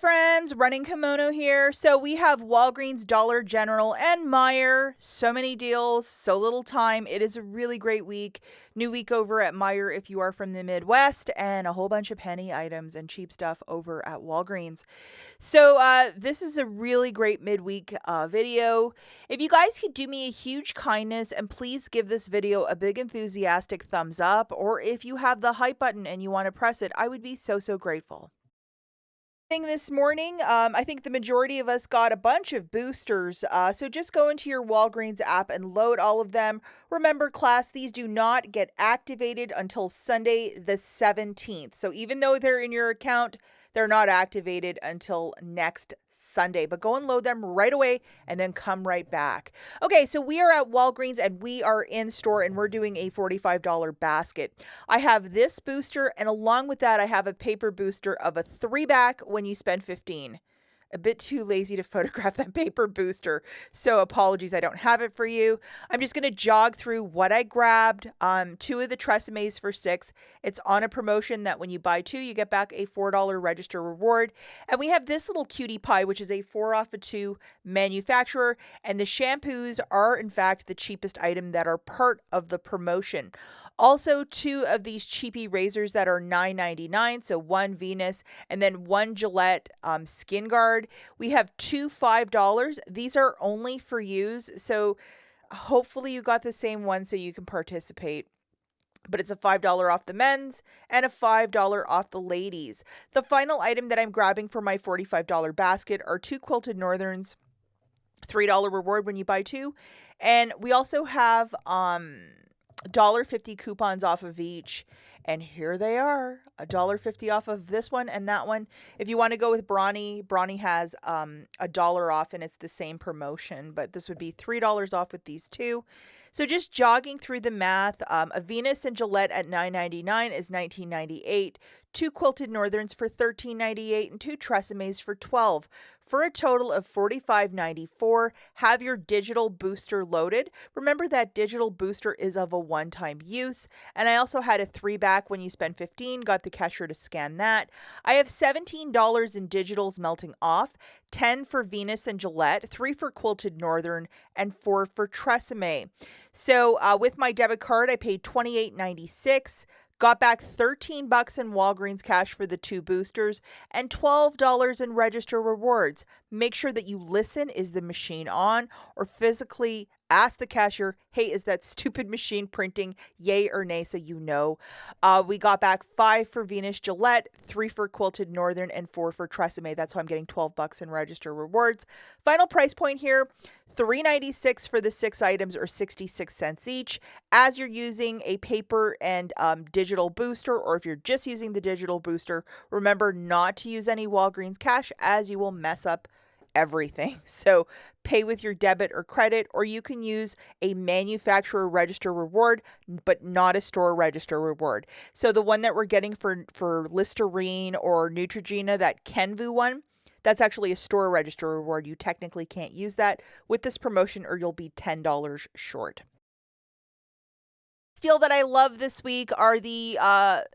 friends, Running Kimono here. So we have Walgreens, Dollar General, and Meijer. So many deals, so little time. It is a really great week. New week over at Meijer if you are from the Midwest, and a whole bunch of penny items and cheap stuff over at Walgreens. So this is a really great midweek video. If you guys could do me a huge kindness and please give this video a big enthusiastic thumbs up, or if you have the hype button and you want to press it, I would be so grateful. This morning, I think the majority of us got a bunch of boosters, so just go into your Walgreens app and load all of them. Remember, class, these do not get activated until Sunday the 17th. So even though they're in your account, they're not activated until next Sunday. But go and load them right away and then come right back. Okay, so we are at Walgreens and we are in store and we're doing a $45 basket. I have this booster, and along with that, I have a paper booster of a 3-pack when you spend $15. A bit too lazy to photograph that paper booster, so apologies, I don't have it for you. I'm just going to jog through what I grabbed. 2 of the Tresemes for $6. It's on a promotion that when you buy 2, you get back a $4 register reward. And we have this little cutie pie, which is a 4 off of 2 manufacturer. And the shampoos are, in fact, the cheapest item that are part of the promotion. Also, 2 of these cheapy razors that are $9.99, so 1 Venus and then 1 Gillette Skin Guard. We have 2 $5. These are only for use, so hopefully you got the same one so you can participate. But it's a $5 off the men's and a $5 off the ladies. The final item that I'm grabbing for my $45 basket are 2 Quilted Northerns, $3 reward when you buy 2. And we also have $1.50 coupons off of each, and here they are, $1.50 off of this one and that one. If you want to go with Brawny has $1 off, and it's the same promotion, but this would be $3 off with these 2. So just jogging through the math, a Venus and Gillette at $9.99 is $19.98. 2 Quilted Northerns for $13.98 and 2 Tresemes for $12, for a total of $45.94. Have your digital booster loaded. Remember that digital booster is of a one-time use. And I also had a 3-pack when you spend $15. Got the cashier to scan that. I have $17 in digitals melting off. 10 for Venus and Gillette, 3 for Quilted Northern, and 4 for Tresemme. So with my debit card, I paid $28.96. Got back $13 in Walgreens cash for the 2 boosters and $12 in register rewards. Make sure that you listen, is the machine on, or physically ask the cashier, hey, is that stupid machine printing, yay or nay, so you know. We got back 5 for Venus Gillette, 3 for Quilted Northern, and 4 for Tresemme. That's how I'm getting $12 in register rewards. Final price point here, $3.96 for the 6 items, or 66 cents each. As you're using a paper and digital booster, or if you're just using the digital booster, remember not to use any Walgreens cash, as you will mess up everything. So pay with your debit or credit, or you can use a manufacturer register reward, but not a store register reward. So the one that we're getting for Listerine or Neutrogena, that Kenvu one, that's actually a store register reward. You technically can't use that with this promotion, or you'll be $10 short. Deal that I love this week are the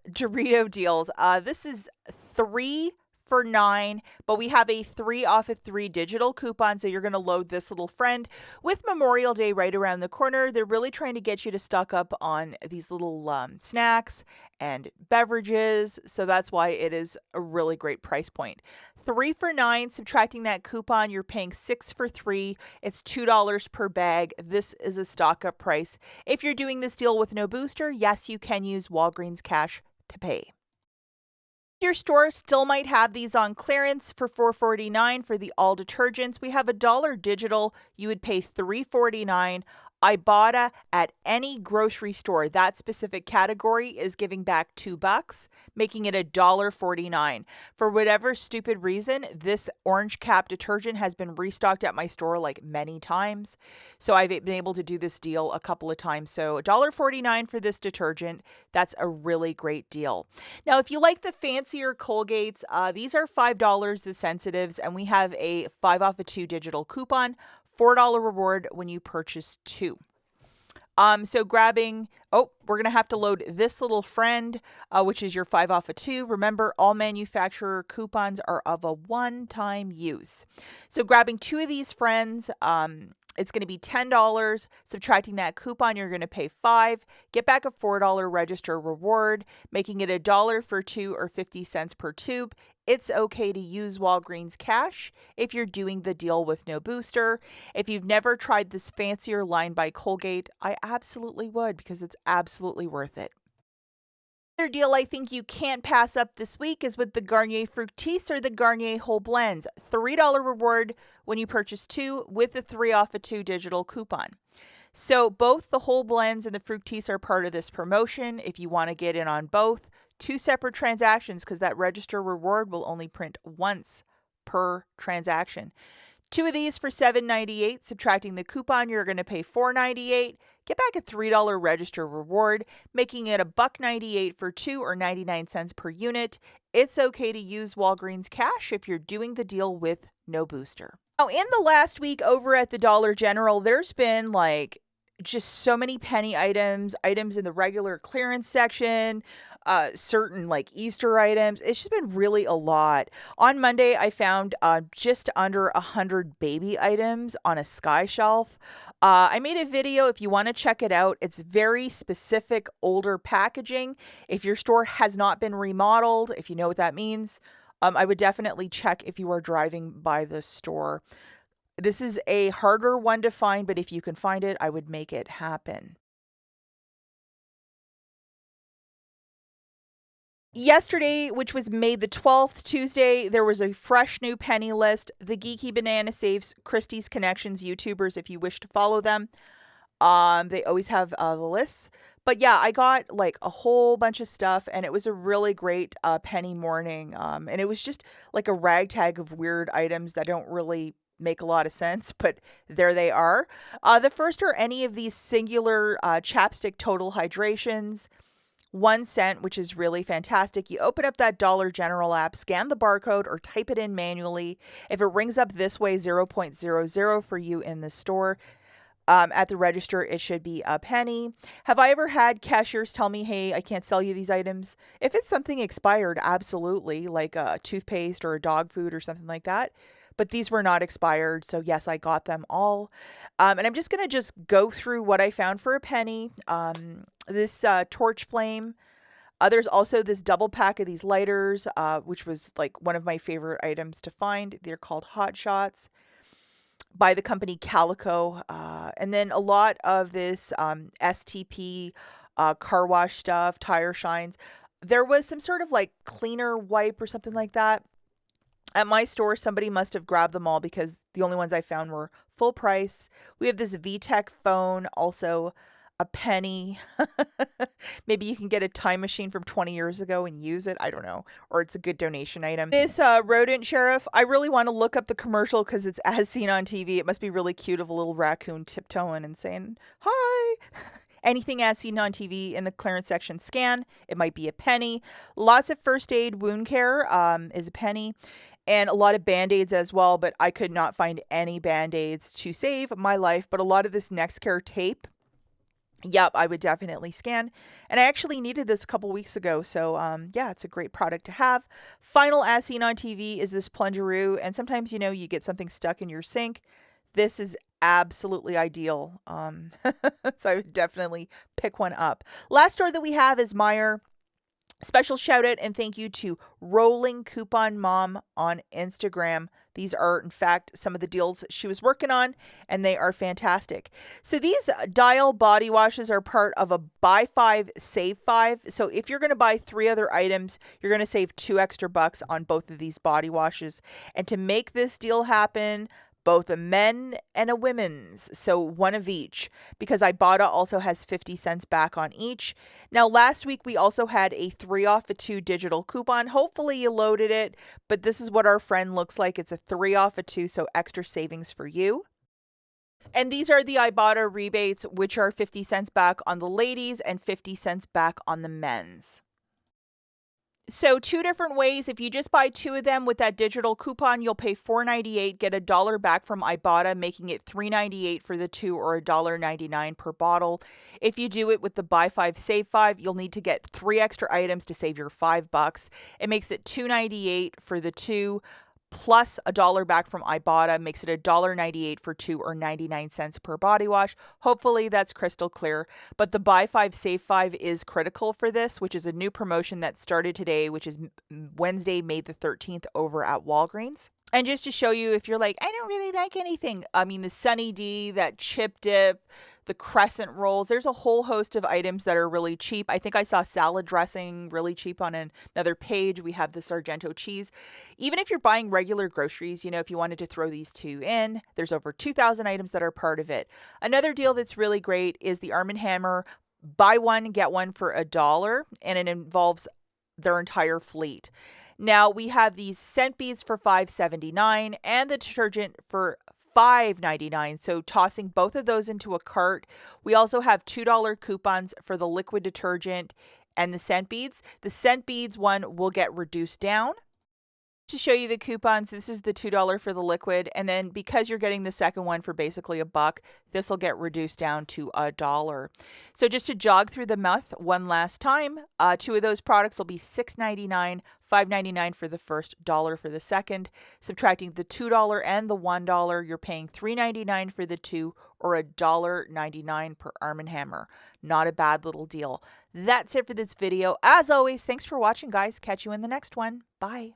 Dorito deals. This is 3 for $9, but we have a 3 off of 3 digital coupon, so you're going to load this little friend. With Memorial Day right around the corner, they're really trying to get you to stock up on these little snacks and beverages, so that's why it is a really great price point. 3 for $9, subtracting that coupon, you're paying 6 for 3. It's $2 per bag. This is a stock up price. If you're doing this deal with no booster, yes, you can use Walgreens cash to pay. Your store still might have these on clearance for $4.49 for the all detergents. We have $1 digital. You would pay $3.49. IBOTTA at any grocery store, that specific category, is giving back $2, making it $1.49. For whatever stupid reason, this orange cap detergent has been restocked at my store like many times. So I've been able to do this deal a couple of times. So $1.49 for this detergent. That's a really great deal. Now, if you like the fancier Colgates, these are $5, the sensitives, and we have a 5 off of 2 digital coupon. $4 reward when you purchase 2. So grabbing, oh, we're going to have to load this little friend, which is your 5 off of 2. Remember, all manufacturer coupons are of a one-time use. So grabbing 2 of these friends, it's going to be $10. Subtracting that coupon, you're going to pay $5. Get back a $4 register reward, making it $1 for 2 or 50 cents per tube. It's okay to use Walgreens cash if you're doing the deal with no booster. If you've never tried this fancier line by Colgate, I absolutely would because it's absolutely worth it. Another deal I think you can't pass up this week is with the Garnier Fructis or the Garnier Whole Blends. $3 reward when you purchase 2 with the 3 off of 2 digital coupon. So both the Whole Blends and the Fructis are part of this promotion. If you want to get in on both, 2 separate transactions because that register reward will only print once per transaction. 2 of these for $7.98. Subtracting the coupon, you're going to pay $4.98. Get back a $3 register reward, making it $1.98 for 2 or 99 cents per unit. It's okay to use Walgreens cash if you're doing the deal with no booster. Now, in the last week over at the Dollar General, there's been just so many penny items in the regular clearance section, certain Easter items. It's just been really a lot. On Monday, I found just under 100 baby items on a sky shelf. I made a video if you want to check it out. It's very specific older packaging. If your store has not been remodeled, if you know what that means, I would definitely check if you are driving by the store. This is a harder one to find, but if you can find it, I would make it happen. Yesterday, which was May the 12th, Tuesday, there was a fresh new penny list. The Geeky Banana saves Christie's Connections YouTubers if you wish to follow them. They always have the lists. But yeah, I got a whole bunch of stuff, and it was a really great penny morning. And it was just a ragtag of weird items that don't really make a lot of sense, but there they are. The first are any of these singular chapstick total hydrations. 1 cent, which is really fantastic. You open up that Dollar General app, scan the barcode, or type it in manually. If it rings up this way, 0.00 for you in the store. At the register, it should be a penny. Have I ever had cashiers tell me, hey, I can't sell you these items? If it's something expired, absolutely, like a toothpaste or a dog food or something like that. But these were not expired, so yes, I got them all. And I'm just going to go through what I found for a penny. This torch flame. There's also this double pack of these lighters, which was one of my favorite items to find. They're called Hot Shots by the company Calico. And then a lot of this STP car wash stuff, tire shines. There was some sort of cleaner wipe or something like that. At my store, somebody must have grabbed them all because the only ones I found were full price. We have this VTech phone, also a penny. Maybe you can get a time machine from 20 years ago and use it. I don't know. Or it's a good donation item. This rodent sheriff, I really want to look up the commercial because it's as seen on TV. It must be really cute of a little raccoon tiptoeing and saying, hi. Anything as seen on TV in the clearance section, scan. It might be a penny. Lots of first aid wound care is a penny. And a lot of Band-Aids as well, but I could not find any Band-Aids to save my life. But a lot of this NextCare tape, yep, I would definitely scan. And I actually needed this a couple weeks ago. So, yeah, it's a great product to have. Final as seen on TV is this plungeroo. And sometimes, you get something stuck in your sink. This is absolutely ideal. So I would definitely pick one up. Last store that we have is Meijer. Special shout out and thank you to Rolling Coupon Mom on Instagram. These are, in fact, some of the deals she was working on, and they are fantastic. So these Dial body washes are part of a buy 5, save 5. So if you're going to buy 3 other items, you're going to save $2 on both of these body washes. And to make this deal happen, both a men and a women's, so one of each, because IBOTTA also has 50 cents back on each. Now, last week we also had a 3 off of 2 digital coupon. Hopefully you loaded it, but this is what our friend looks like. It's a 3 off of 2, so extra savings for you. And these are the IBOTTA rebates, which are 50 cents back on the ladies and 50 cents back on the men's. So two different ways. If you just buy two of them with that digital coupon, you'll pay $4.98, get $1 back from IBOTTA, making it $3.98 for the two or $1.99 per bottle. If you do it with the buy five, save five, you'll need to get 3 extra items to save your $5. It makes it $2.98 for the two, plus $1 back from IBOTTA, makes it $1.98 for two or 99 cents per body wash. Hopefully that's crystal clear. But the buy five, save five is critical for this, which is a new promotion that started today, which is Wednesday, May the 13th over at Walgreens. And just to show you, if you're like, I don't really like anything, I mean, the Sunny D, that chip dip, the crescent rolls, there's a whole host of items that are really cheap. I think I saw salad dressing really cheap on another page. We have the Sargento cheese. Even if you're buying regular groceries, you know, if you wanted to throw these two in, there's over 2,000 items that are part of it. Another deal that's really great is the Arm & Hammer buy one, get one for $1, and it involves their entire fleet. Now we have these scent beads for $5.79 and the detergent for $5.99. So tossing both of those into a cart. We also have $2 coupons for the liquid detergent and the scent beads. The scent beads one will get reduced down. To show you the coupons, this is the $2 for the liquid, and then because you're getting the second one for basically $1, this will get reduced down to $1. So just to jog through the math one last time, two of those products will be $6.99, $5.99 for the first, $1 for the second. Subtracting the $2 and the $1, you're paying $3.99 for the two or $1.99 per Arm & Hammer. Not a bad little deal. That's it for this video. As always, thanks for watching, guys. Catch you in the next one. Bye.